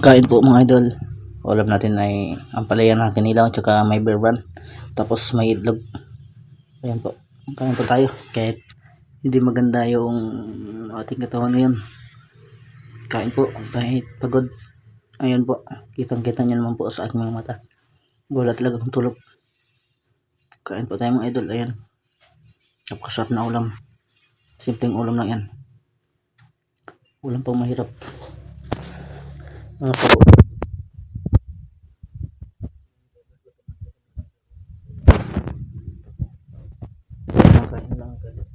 Kain po mga idol. Ulam natin ay ampalaya na kinilaw tsaka may bear brand. Tapos may itlog. Ayan po. Kain po tayo. Kahit hindi maganda yung ating katawan ngayon. Kain po. Kahit pagod. Ayun po. Kitang-kita nyo naman po sa aking mga mata. Wala talaga akong tulog. Kain po tayo mga idol. Ayan. Napakasarap na ulam. Simpleng ulam lang yan. Ulam pang mahirap. Kain lang kayo.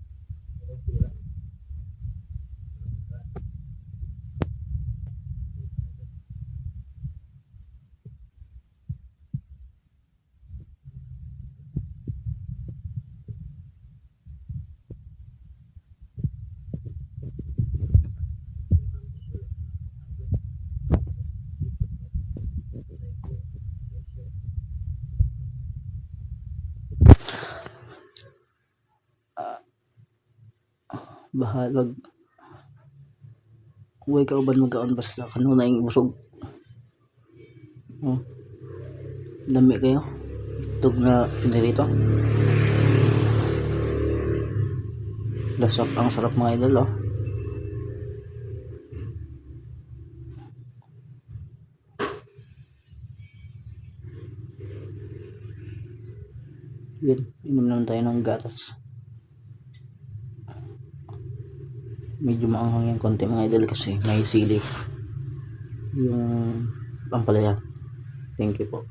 Bahalag. Huwag ka uban magkaon basta kanuna yung busog. Oh. Dami kayo. Itog na pinirito. Lasap ang sarap mga idol oh. Yun, inom naman tayo ng gatas. Medyo maanghang yung konti mga idol kasi may sili yung pampalaya. Thank you po.